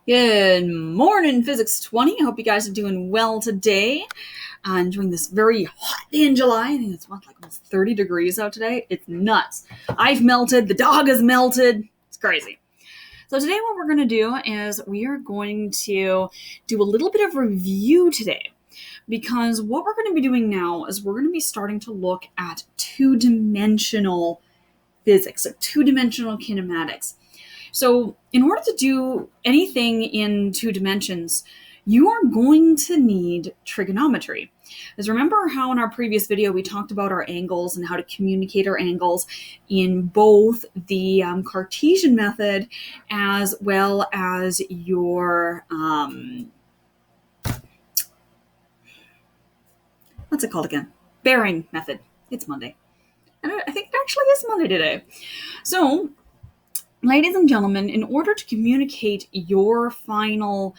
Good morning, Physics 20. I hope you guys are doing well today. Enjoying this very hot day in July. I think it's like almost 30 degrees out today. It's nuts. I've melted. The dog has melted. It's crazy. So today what we're going to do is we are going to do a little bit of review today. Because what we're going to be doing now is we're going to be starting to look at two-dimensional physics, so two-dimensional kinematics. So in order to do anything in two dimensions, you are going to need trigonometry. Because remember how in our previous video we talked about our angles and how to communicate our angles in both the Cartesian method as well as your, what's it called again? Bearing method. It's Monday. And I think it actually is Monday today. So, ladies and gentlemen, in order to communicate your final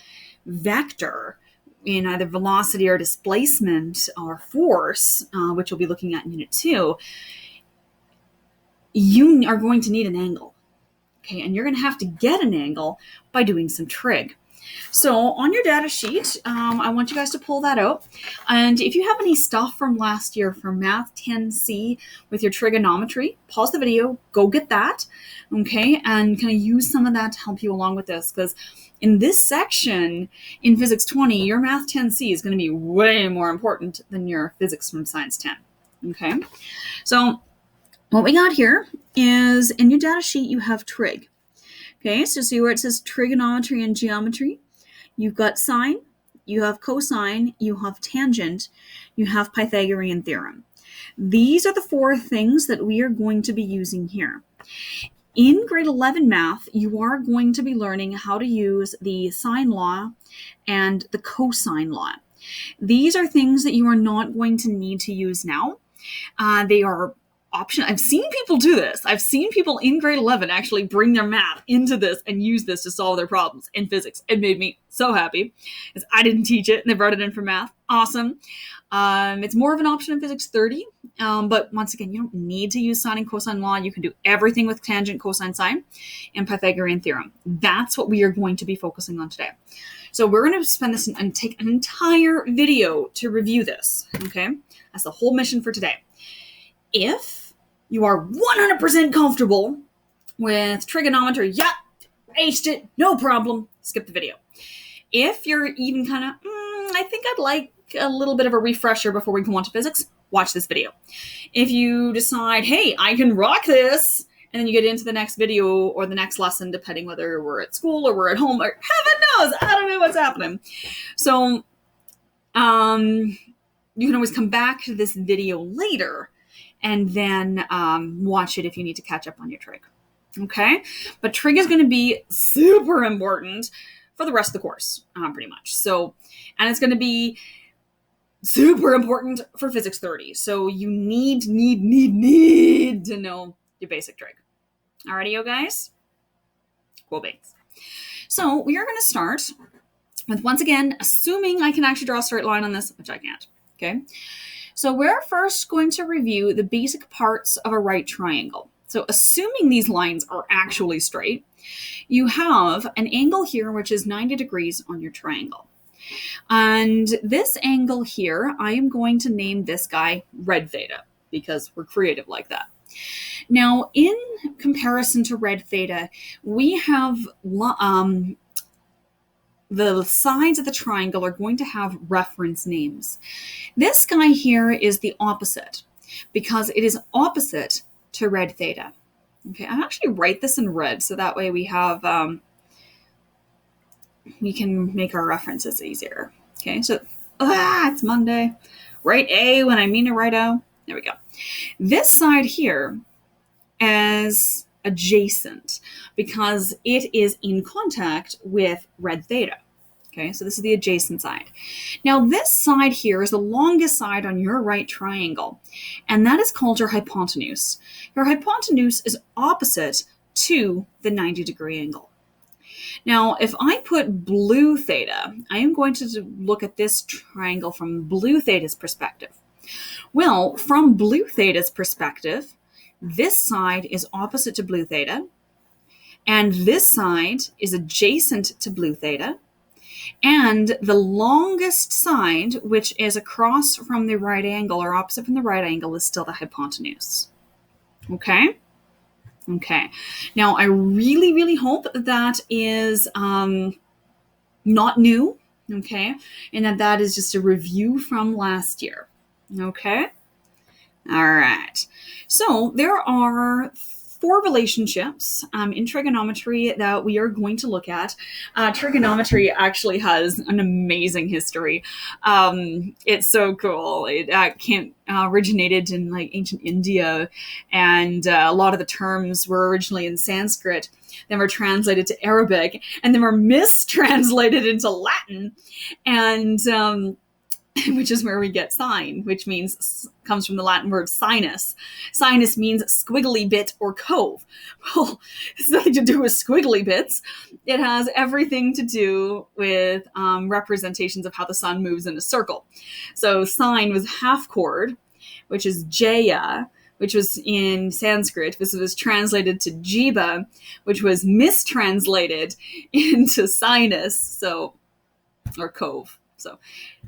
vector in either velocity or displacement or force, which we'll be looking at in Unit 2, you are going to need an angle. Okay, and you're going to have to get an angle by doing some trig. So on your data sheet, I want you guys to pull that out. And if you have any stuff from last year for Math 10C with your trigonometry, pause the video, go get that, okay? And kind of use some of that to help you along with this, because in this section in Physics 20, your Math 10C is going to be way more important than your Physics from Science 10, okay? So what we got here is in your data sheet, you have trig. Okay, so see where it says trigonometry and geometry? You've got sine, you have cosine, you have tangent, you have Pythagorean theorem. These are the four things that we are going to be using here. In grade 11 math, you are going to be learning how to use the sine law and the cosine law. These are things that you are not going to need to use now. They are option. I've seen people do this. I've seen people in grade 11 actually bring their math into this and use this to solve their problems in physics. It made me so happy because I didn't teach it and they brought it in for math. Awesome. It's more of an option in Physics 30, but once again, you don't need to use sine and cosine law. You can do everything with tangent, cosine, sine, and Pythagorean theorem. That's what we are going to be focusing on today. So we're going to spend this and take an entire video to review this. Okay, that's the whole mission for today. If you are 100% comfortable with trigonometry, yeah, aced it, no problem, skip the video. If you're even kind of, I think I'd like a little bit of a refresher before we go on to physics, watch this video. If you decide, hey, I can rock this, and then you get into the next video or the next lesson, depending whether we're at school or we're at home, or heaven knows, I don't know what's happening. So, you can always come back to this video later and then watch it if you need to catch up on your trig, okay? But trig is going to be super important for the rest of the course, pretty much. So, and it's going to be super important for Physics 30. So you need to know your basic trig. Alrighty, you guys? Cool beans. So we are going to start with, once again, assuming I can actually draw a straight line on this, which I can't, okay? So we're first going to review the basic parts of a right triangle. So assuming these lines are actually straight, you have an angle here which is 90 degrees on your triangle. And this angle here, I am going to name this guy red theta because we're creative like that. Now, in comparison to red theta, we have the sides of the triangle are going to have reference names. This guy here is the opposite because it is opposite to red theta. Okay, I'll actually write this in red so that way we have, we can make our references easier. Okay, so, it's Monday. Write A when I mean to write O. There we go. This side here is adjacent because it is in contact with red theta. Okay, so this is the adjacent side. Now this side here is the longest side on your right triangle, and that is called your hypotenuse. Your hypotenuse is opposite to the 90-degree angle. Now, if I put blue theta, I am going to look at this triangle from blue theta's perspective. Well, from blue theta's perspective, this side is opposite to blue theta, and this side is adjacent to blue theta, and the longest side, which is across from the right angle or opposite from the right angle, is still the hypotenuse. Okay? Okay. Now, I really, really hope that is not new, okay? And that is just a review from last year, okay? All right. So there are 4 relationships in trigonometry that we are going to look at. Trigonometry actually has an amazing history. It's so cool. It originated in like ancient India, and a lot of the terms were originally in Sanskrit, then were translated to Arabic, and then were mistranslated into Latin, and which is where we get sine, which comes from the Latin word sinus. Sinus means squiggly bit or cove. Well, it's nothing to do with squiggly bits. It has everything to do with representations of how the sun moves in a circle. So sine was half chord, which is jaya, which was in Sanskrit. This was translated to jiba, which was mistranslated into sinus, or cove. So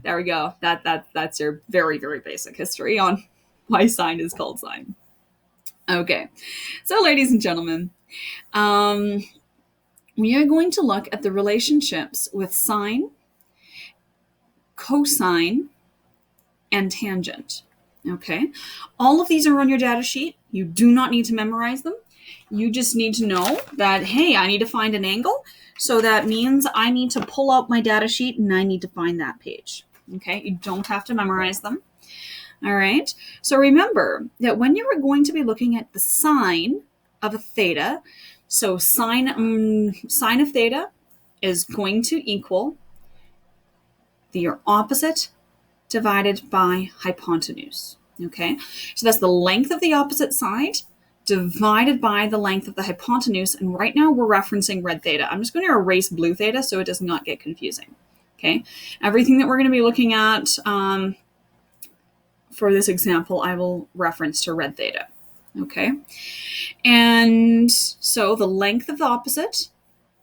there we go. That's your very, very basic history on why sine is called sine. Okay. So ladies and gentlemen, we are going to look at the relationships with sine, cosine, and tangent. Okay. All of these are on your data sheet. You do not need to memorize them. You just need to know that, hey, I need to find an angle. So that means I need to pull out my data sheet and I need to find that page. Okay, you don't have to memorize them. All right, so remember that when you are going to be looking at the sine of a theta, so sine of theta is going to equal your opposite divided by hypotenuse. Okay, so that's the length of the opposite side divided by the length of the hypotenuse, and right now we're referencing red theta. I'm just going to erase blue theta so it does not get confusing. Okay, everything that we're going to be looking at for this example, I will reference to red theta. Okay, and so the length of the opposite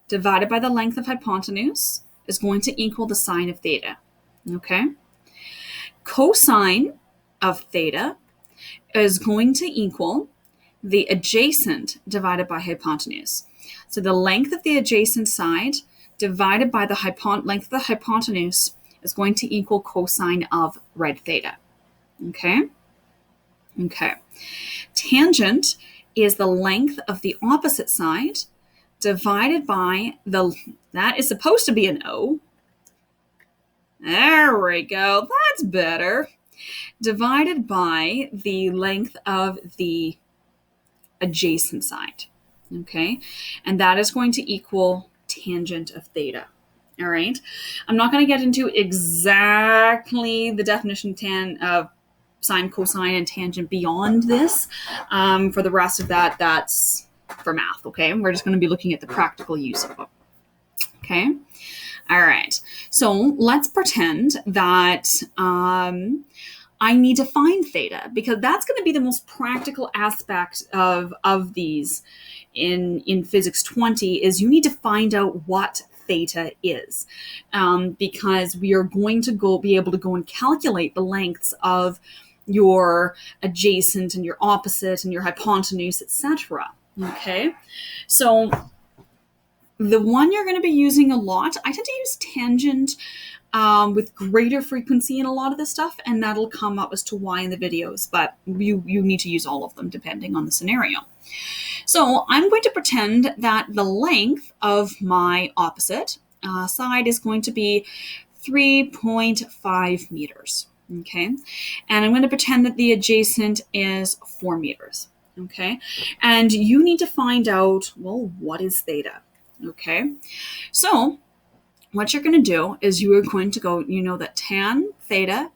divided by the length of hypotenuse is going to equal the sine of theta. Okay, cosine of theta is going to equal the adjacent divided by hypotenuse. So the length of the adjacent side divided by the length of the hypotenuse is going to equal cosine of red theta. Okay? Okay. Tangent is the length of the opposite side divided by that is supposed to be an O. There we go. That's better. Divided by the length of the adjacent side, okay? And that is going to equal tangent of theta, all right? I'm not going to get into exactly the definition of sine, cosine, and tangent beyond this. For the rest of that, that's for math, okay? We're just going to be looking at the practical use of it, okay? All right, so let's pretend that I need to find theta, because that's going to be the most practical aspect of these in Physics 20 is you need to find out what theta is, because we are going to be able to go and calculate the lengths of your adjacent and your opposite and your hypotenuse, etc. Okay, so the one you're going to be using a lot, I tend to use tangent with greater frequency in a lot of this stuff, and that'll come up as to why in the videos, but you need to use all of them depending on the scenario. So I'm going to pretend that the length of my opposite side is going to be 3.5 meters, okay? And I'm going to pretend that the adjacent is 4 meters, okay? And you need to find out, well, what is theta, okay? So what you're going to do is you are going to go, you know that tan theta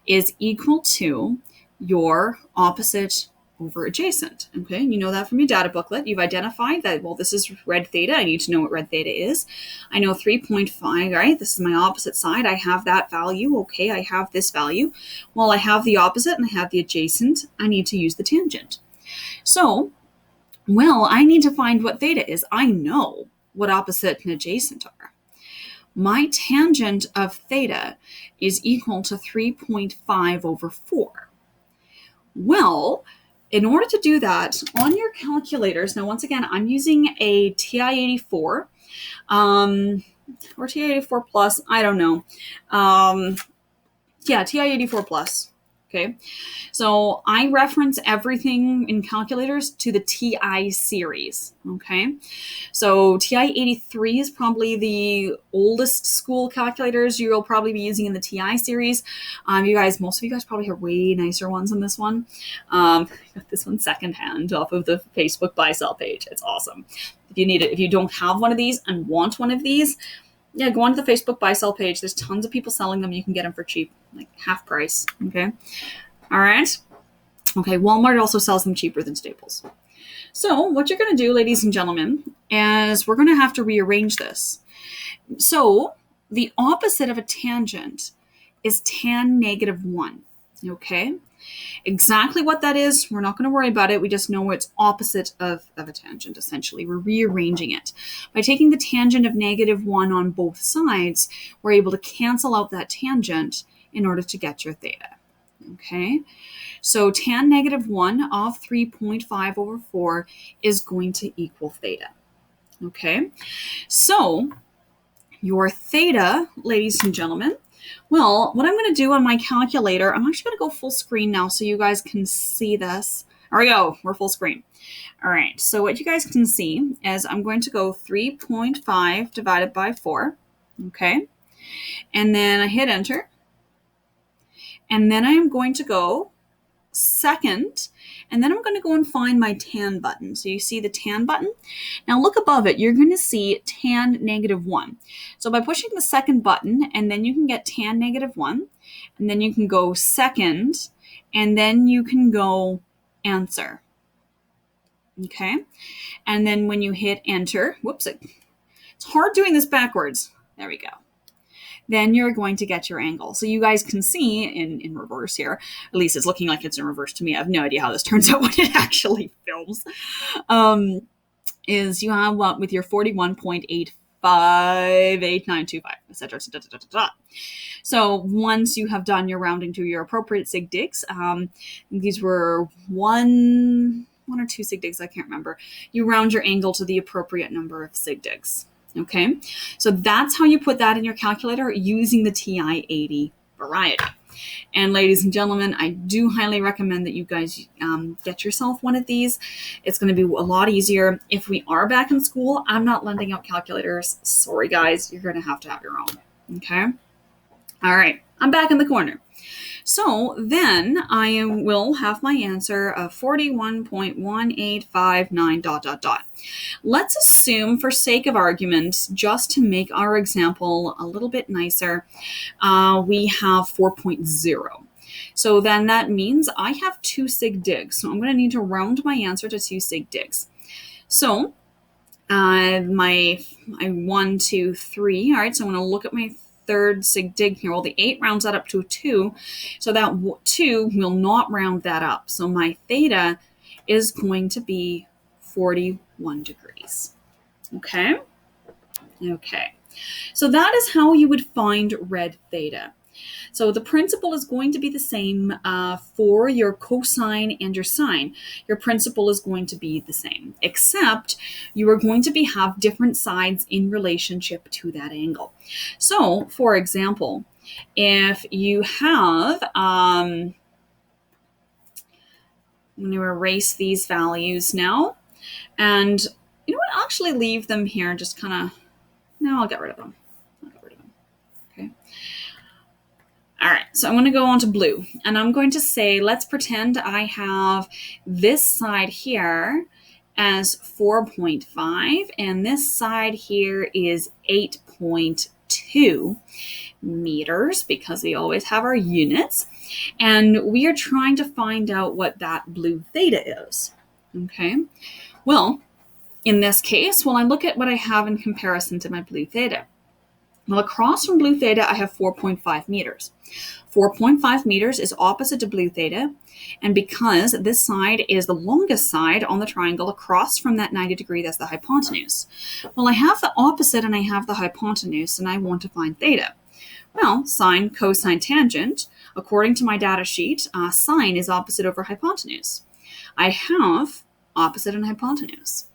is equal to your opposite over adjacent, okay? You know that from your data booklet. You've identified that, well, this is red theta. I need to know what red theta is. I know 3.5, right? This is my opposite side. I have that value, okay? I have this value. Well, I have the opposite and I have the adjacent. I need to use the tangent. So Well, I need to find what theta is. I know what opposite and adjacent are. My tangent of theta is equal to 3.5 over 4. Well, in order to do that, on your calculators, now once again, I'm using a TI-84, or TI-84 plus, I don't know. TI-84 plus. Okay, so I reference everything in calculators to the TI series. Okay, so TI-83 is probably the oldest school calculators you'll probably be using in the TI series. Most of you guys probably have way nicer ones than this one. I got this one secondhand off of the Facebook buy sell page. It's awesome. If you need it, if you don't have one of these and want one of these, yeah, go onto the Facebook buy sell page. There's tons of people selling them. You can get them for cheap, like half price. Okay. All right. Okay. Walmart also sells them cheaper than Staples. So what you're going to do, ladies and gentlemen, is we're going to have to rearrange this. So the opposite of a tangent is tan negative 1. Okay. Exactly what that is, we're not going to worry about it. We just know it's opposite of a tangent, essentially. We're rearranging it. By taking the tangent of negative 1 on both sides, we're able to cancel out that tangent in order to get your theta. Okay, so tan negative 1 of 3.5 over 4 is going to equal theta. Okay, so your theta, ladies and gentlemen, well, what I'm going to do on my calculator, I'm actually going to go full screen now so you guys can see this. There we go. We're full screen. All right. So what you guys can see is I'm going to go 3.5 divided by 4. Okay. And then I hit enter. And then I am going to go second, and then I'm going to go and find my tan button. So you see the tan button? Now look above it, you're going to see tan negative 1. So by pushing the second button, and then you can get tan negative 1, and then you can go second, and then you can go answer. Okay? And then when you hit enter, whoops, it's hard doing this backwards. There we go. Then you're going to get your angle. So you guys can see in reverse here, at least it's looking like it's in reverse to me. I have no idea how this turns out when it actually films. Is you have what with your 41.858925, etc. So once you have done your rounding to your appropriate sig digs, these were one or two sig digs, I can't remember. You round your angle to the appropriate number of sig digs. Okay, so that's how you put that in your calculator using the TI-80 variety. And ladies and gentlemen, I do highly recommend that you guys get yourself one of these. It's going to be a lot easier. If we are back in school, I'm not lending out calculators. Sorry, guys, you're going to have your own. Okay, all right, I'm back in the corner. So then I will have my answer of 41.1859 ... Let's assume, for sake of argument, just to make our example a little bit nicer, we have 4.0. So then that means I have 2 sig digs. So I'm going to need to round my answer to 2 sig digs. So my 1, 2, 3. All right, so I'm going to look at my third sig dig here. Well, the 8 rounds that up to 2, so that 2 will not round that up. So my theta is going to be 41 degrees. Okay? Okay. So that is how you would find red theta. So the principle is going to be the same for your cosine and your sine. Your principle is going to be the same, except you are going to have different sides in relationship to that angle. So, for example, if you have, I'm going to erase these values now, and you know what, I'll actually leave them here, just kind of, no, I'll get rid of them. Okay. All right, so I'm going to go on to blue, and I'm going to say, let's pretend I have this side here as 4.5, and this side here is 8.2 meters, because we always have our units, and we are trying to find out what that blue theta is. Okay, well, in this case, when I look at what I have in comparison to my blue theta, Well, across from blue theta, I have 4.5 meters. 4.5 meters is opposite to blue theta, and because this side is the longest side on the triangle across from that 90 degree, that's the hypotenuse. Well, I have the opposite and I have the hypotenuse, and I want to find theta. Well, sine, cosine, tangent, according to my data sheet, sine is opposite over hypotenuse. I have opposite and hypotenuse.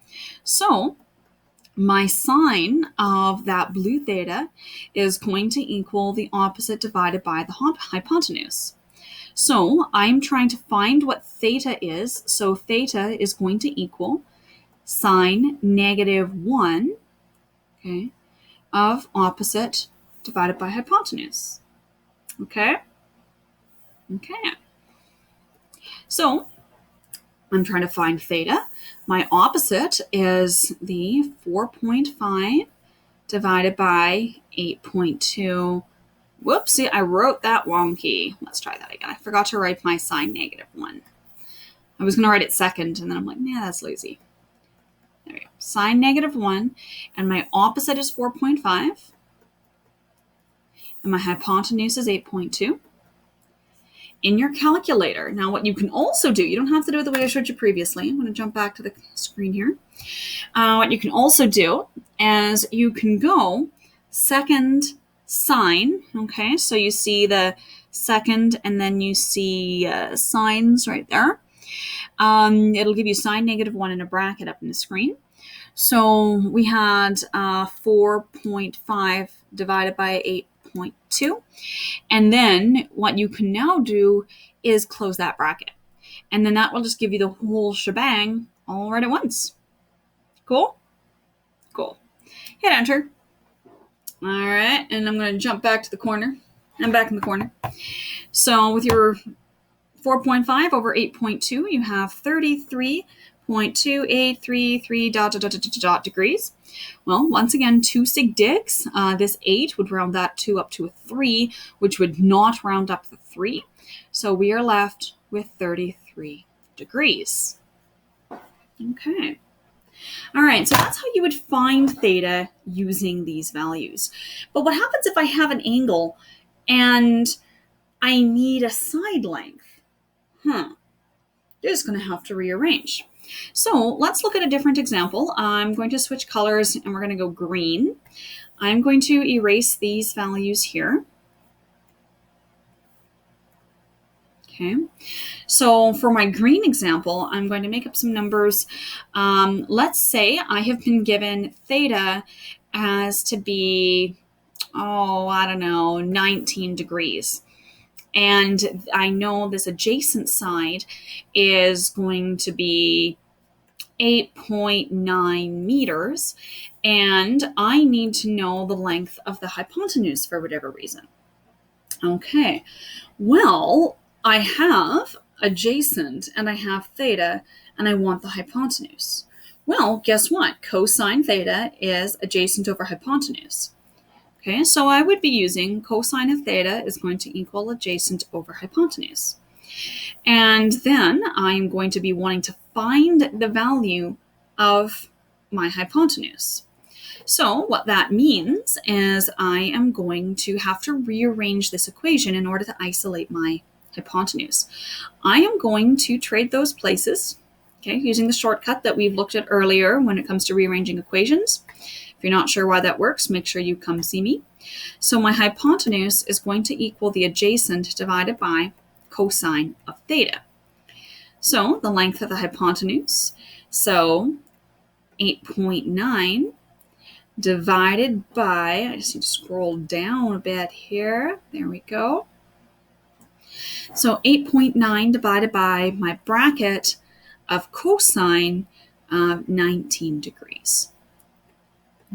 So my sine of that blue theta is going to equal the opposite divided by the hypotenuse. So I'm trying to find what theta is. So theta is going to equal sine -1, okay, of opposite divided by hypotenuse. Okay? Okay. So I'm trying to find theta. My opposite is the 4.5 divided by 8.2. Whoopsie, I wrote that wonky. Let's try that again. I forgot to write my sine -1. I was going to write it second, and then I'm like, nah, that's lazy. There we go. Sine -1, and my opposite is 4.5, and my hypotenuse is 8.2. In your calculator, now what you can also do, you don't have to do it the way I showed you previously. I'm going to jump back to the screen here. What you can also do is you can go second sine, okay? So you see the second and then you see signs right there. It'll give you sine -1 in a bracket up in the screen. So we had 4.5 divided by 8.2. And then what you can now do is close that bracket. And then that will just give you the whole shebang all right at once. Cool? Cool. Hit enter. All right, and I'm going to jump back to the corner. I'm back in the corner. So with your 4.5 over 8.2, you have 33.2833 degrees. Well, once again, 2 sig digs. This 8 would round that 2 up to a 3, which would not round up the 3. So we are left with 33 degrees. Okay. All right, so that's how you would find theta using these values. But what happens if I have an angle and I need a side length? You're just going to have to rearrange. So let's look at a different example. I'm going to switch colors and we're going to go green. I'm going to erase these values here. Okay, so for my green example, I'm going to make up some numbers. Let's say I have been given theta as to be, 19 degrees. And I know this adjacent side is going to be 8.9 meters, and I need to know the length of the hypotenuse for whatever reason. Okay, well, I have adjacent and I have theta and I want the hypotenuse. Well, guess what? Cosine theta is adjacent over hypotenuse. Okay, so I would be using cosine of theta is going to equal adjacent over hypotenuse. And then I'm going to be wanting to find the value of my hypotenuse. So what that means is I am going to have to rearrange this equation in order to isolate my hypotenuse. I am going to trade those places, okay, using the shortcut that we've looked at earlier when it comes to rearranging equations. If you're not sure why that works, make sure you come see me. So my hypotenuse is going to equal the adjacent divided by cosine of theta. So the length of the hypotenuse, so 8.9 divided by, I just need to scroll down a bit here. There we go. So 8.9 divided by my bracket of cosine of 19 degrees.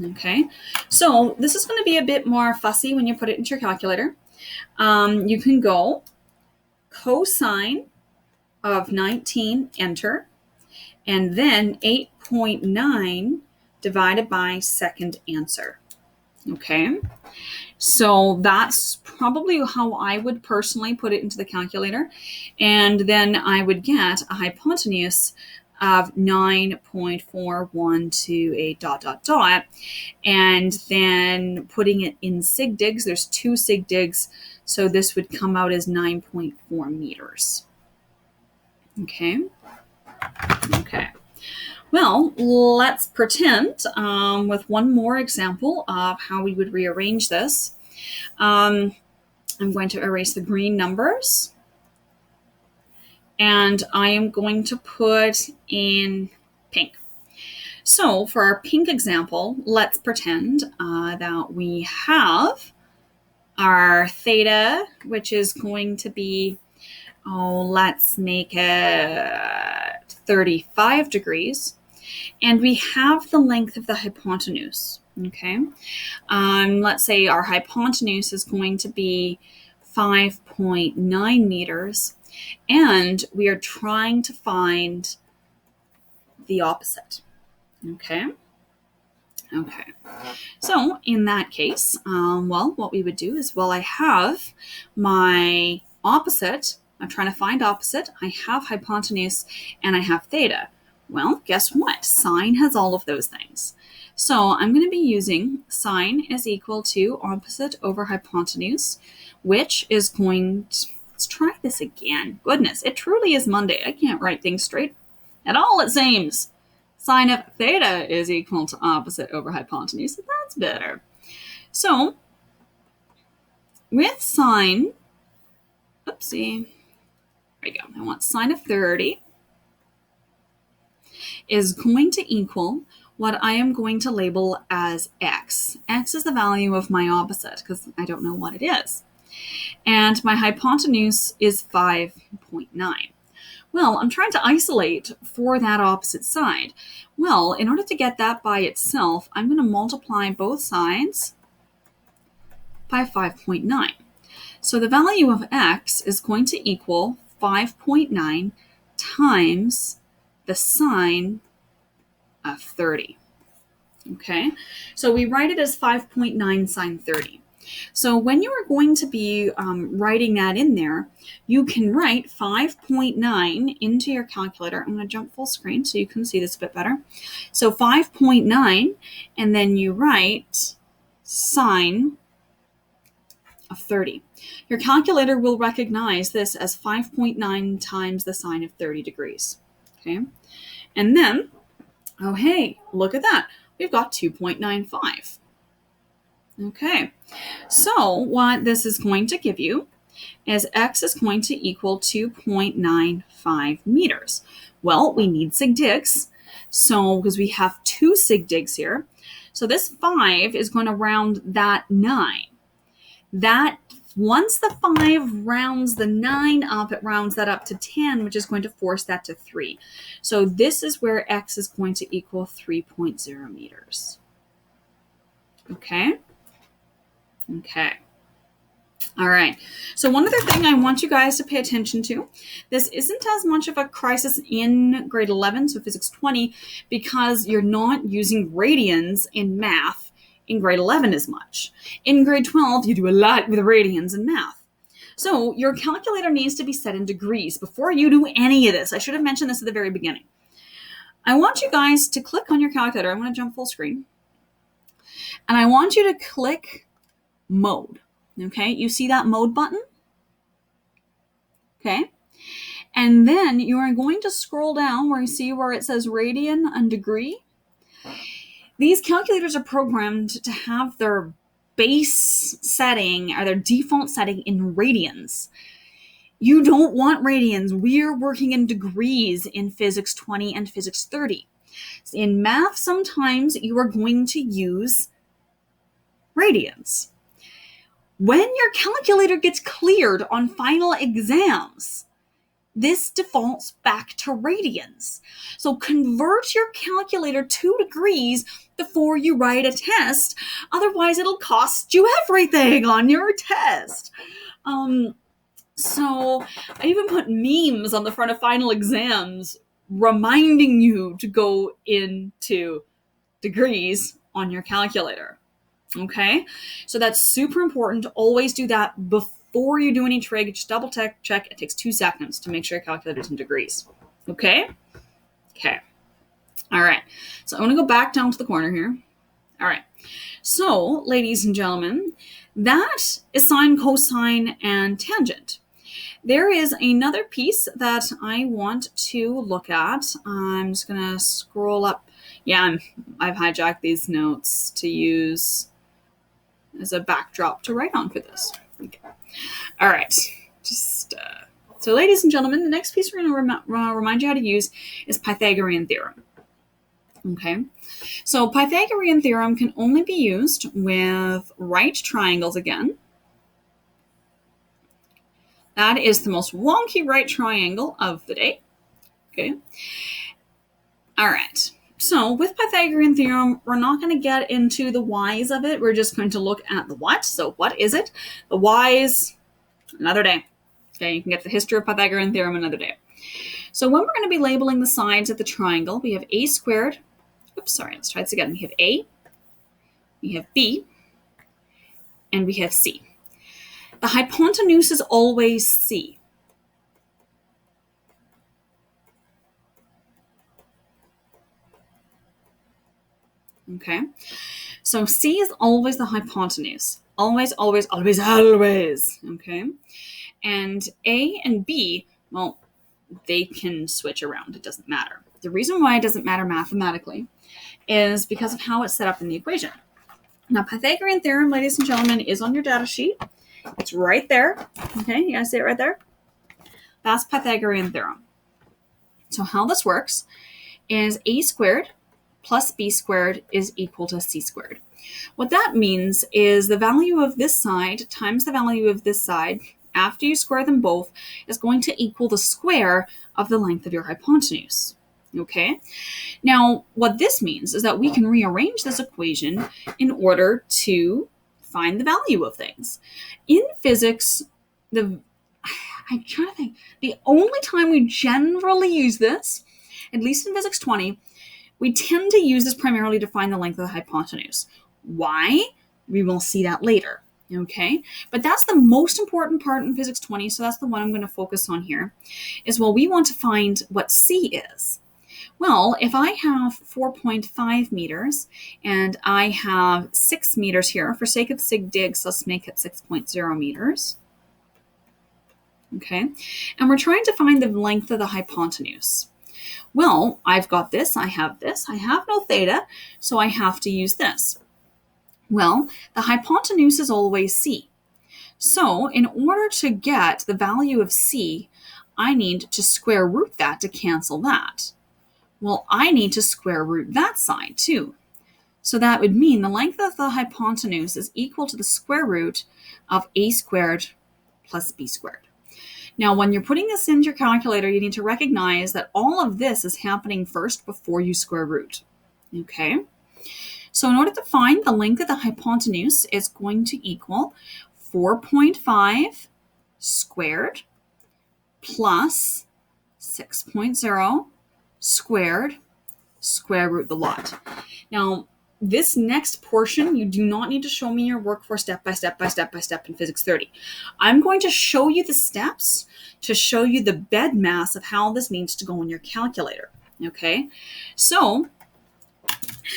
Okay, so this is going to be a bit more fussy when you put it into your calculator. You can go cosine of 19, enter, and then 8.9 divided by second answer. Okay, so that's probably how I would personally put it into the calculator. And then I would get a hypotenuse of 9.4128 dot dot dot, and then putting it in sig digs. There's 2 sig digs, so this would come out as 9.4 meters. Okay. Well, let's pretend with one more example of how we would rearrange this. I'm going to erase the green numbers, and I am going to put in pink. So for our pink example, let's pretend that we have our theta, which is going to be, let's make it 35 degrees. And we have the length of the hypotenuse, okay? Let's say our hypotenuse is going to be 5.9 meters, and we are trying to find the opposite, okay? So in that case, well, what we would do is, well, I have my opposite. I'm trying to find opposite. I have hypotenuse and I have theta. Well, guess what? Sine has all of those things. So I'm going to be using sine is equal to opposite over hypotenuse, which is going to, let's try this again. Goodness, it truly is Monday. I can't write things straight at all, it seems. Sine of theta is equal to opposite over hypotenuse. That's better. So with sine, oopsie, there we go. I want sine of 30 is going to equal what I am going to label as x. X is the value of my opposite because I don't know what it is. And my hypotenuse is 5.9. Well, I'm trying to isolate for that opposite side. Well, in order to get that by itself, I'm going to multiply both sides by 5.9. So the value of x is going to equal 5.9 times the sine of 30. Okay, so we write it as 5.9 sine 30. So when you are going to be writing that in there, you can write 5.9 into your calculator. I'm going to jump full screen so you can see this a bit better. So 5.9, and then you write sine of 30. Your calculator will recognize this as 5.9 times the sine of 30 degrees. Okay, and then, oh hey, look at that. We've got 2.95. Okay, so what this is going to give you is x is going to equal 2.95 meters. Well, we need sig digs, so because we have 2 sig digs here. So this 5 is going to round that 9. That once the 5 rounds the 9 up, it rounds that up to 10, which is going to force that to 3. So this is where x is going to equal 3.0 meters. Okay. All right. So one other thing I want you guys to pay attention to, this isn't as much of a crisis in grade 11, so physics 20, because you're not using radians in math in grade 11 as much. In grade 12, you do a lot with radians in math. So your calculator needs to be set in degrees before you do any of this. I should have mentioned this at the very beginning. I want you guys to click on your calculator. I'm going to jump full screen. And I want you to click mode. Okay, you see that mode button? Okay, and then you are going to scroll down where you see where it says radian and degree. These calculators are programmed to have their base setting or their default setting in radians. You don't want radians. We're working in degrees in physics 20 and physics 30. In math, sometimes you are going to use radians. When your calculator gets cleared on final exams, this defaults back to radians. So convert your calculator to degrees before you write a test. Otherwise, it'll cost you everything on your test. So I even put memes on the front of final exams reminding you to go into degrees on your calculator. Okay, so that's super important to always do that before you do any trig. Just double check. It takes 2 seconds to make sure your calculator's in degrees. Okay. Okay. All right. So I'm going to go back down to the corner here. All right. So, ladies and gentlemen, that is sine, cosine, and tangent. There is another piece that I want to look at. I'm just going to scroll up. Yeah, I've hijacked these notes to use as a backdrop to write on for this. Okay. All right. So, ladies and gentlemen, the next piece we're going to remind you how to use is Pythagorean Theorem. Okay. So Pythagorean Theorem can only be used with right triangles again. That is the most wonky right triangle of the day. Okay. All right. So with Pythagorean Theorem, we're not going to get into the whys of it. We're just going to look at the what. So what is it? The whys, another day. Okay, you can get the history of Pythagorean Theorem another day. So when we're going to be labeling the sides of the triangle, we have a squared. Oops, sorry, let's try this again. We have a, we have b, and we have c. The hypotenuse is always c. Okay, so c is always the hypotenuse. Always, always, always, always. Okay, and a and b, well, they can switch around. It doesn't matter. The reason why it doesn't matter mathematically is because of how it's set up in the equation. Now, Pythagorean Theorem, ladies and gentlemen, is on your data sheet. It's right there. Okay, you guys see it right there? That's Pythagorean Theorem. So how this works is a squared plus b squared is equal to c squared. What that means is the value of this side times the value of this side, after you square them both, is going to equal the square of the length of your hypotenuse. Okay? Now, what this means is that we can rearrange this equation in order to find the value of things. In physics, I'm trying to think, the only time we generally use this, at least in Physics 20, we tend to use this primarily to find the length of the hypotenuse. Why? We will see that later. Okay, but that's the most important part in Physics 20, so that's the one I'm going to focus on here, is, well, we want to find what c is. Well, if I have 4.5 meters and I have 6 meters here, for sake of sig digs, let's make it 6.0 meters. Okay, and we're trying to find the length of the hypotenuse. Well, I've got this, I have no theta, so I have to use this. Well, the hypotenuse is always c. So in order to get the value of c, I need to square root that to cancel that. Well, I need to square root that side too. So that would mean the length of the hypotenuse is equal to the square root of a squared plus b squared. Now, when you're putting this into your calculator, you need to recognize that all of this is happening first before you square root. Okay? So in order to find the length of the hypotenuse, it's going to equal 4.5 squared plus 6.0 squared, square root the lot. Now, this next portion, you do not need to show me your work for step by step in Physics 30. I'm going to show you the steps to show you the bed mass of how this needs to go in your calculator. Okay? So,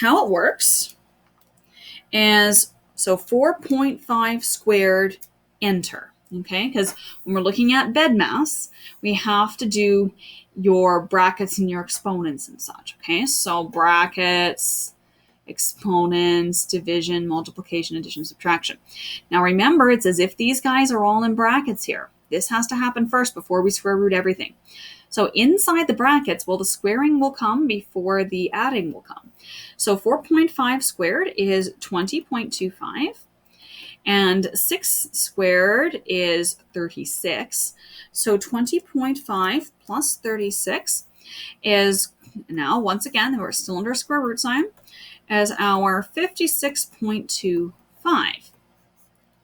how it works is, so 4.5 squared, enter. Okay? Because when we're looking at bed mass, we have to do your brackets and your exponents and such. Okay? So brackets, exponents, division, multiplication, addition, subtraction. Now remember, it's as if these guys are all in brackets here. This has to happen first before we square root everything. So inside the brackets, well, the squaring will come before the adding will come. So 4.5 squared is 20.25. And 6 squared is 36. So 20.5 plus 36 is, now once again, we're still under a square root sign, as our 56.25.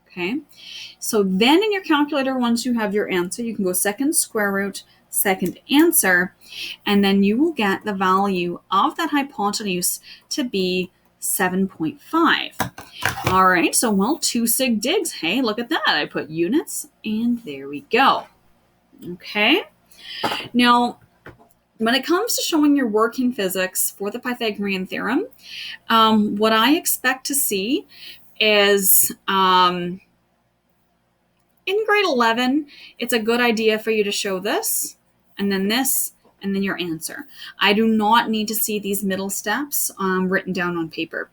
Okay, so then in your calculator, once you have your answer, you can go second square root, second answer, and then you will get the value of that hypotenuse to be 7.5. All right, so, well, 2 sig digs. Hey, look at that. I put units, and there we go. Okay, now When it comes to showing your work in physics for the Pythagorean theorem, what I expect to see is in grade 11, it's a good idea for you to show this, and then your answer. I do not need to see these middle steps written down on paper.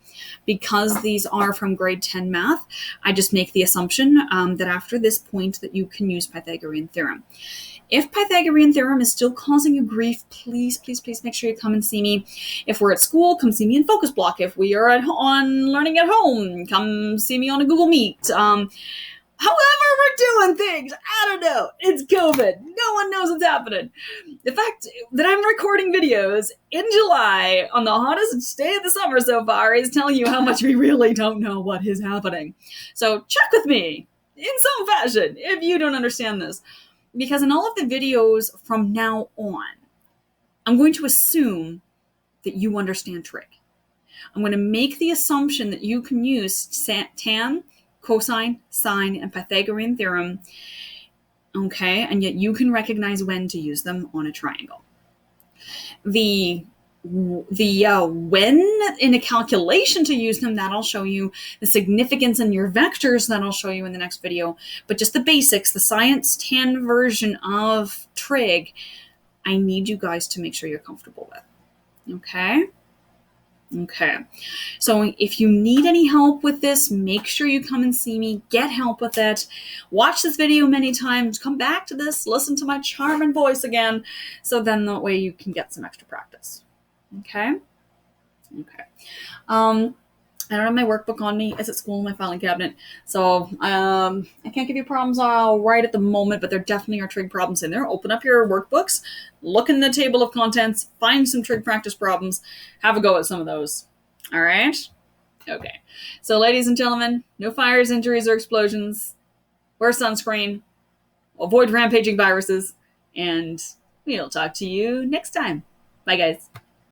Because these are from grade 10 math, I just make the assumption that after this point that you can use Pythagorean theorem. If Pythagorean theorem is still causing you grief, please, please, please make sure you come and see me. If we're at school, come see me in focus block. If we are on learning at home, come see me on a Google Meet. However we're doing things, I don't know. It's COVID. No one knows what's happening. The fact that I'm recording videos in July on the hottest day of the summer so far is telling you how much we really don't know what is happening. So check with me in some fashion if you don't understand this. Because in all of the videos from now on, I'm going to assume that you understand trig. I'm going to make the assumption that you can use tan, cosine, sine, and Pythagorean theorem, okay, and yet you can recognize when to use them on a triangle. The when in a calculation to use them, that I'll show you. The significance in your vectors, that I'll show you in the next video. But just the basics, the science tan version of trig, I need you guys to make sure you're comfortable with. Okay? Okay, so if you need any help with this, make sure you come and see me, get help with it, watch this video many times, come back to this, listen to my charming voice again, so then that way you can get some extra practice. Okay? Okay. I don't have my workbook on me. It's at school in my filing cabinet. So I can't give you problems right at the moment, but there definitely are trig problems in there. Open up your workbooks, look in the table of contents, find some trig practice problems, have a go at some of those. All right? Okay. So ladies and gentlemen, no fires, injuries, or explosions. Wear sunscreen. Avoid rampaging viruses. And we'll talk to you next time. Bye, guys.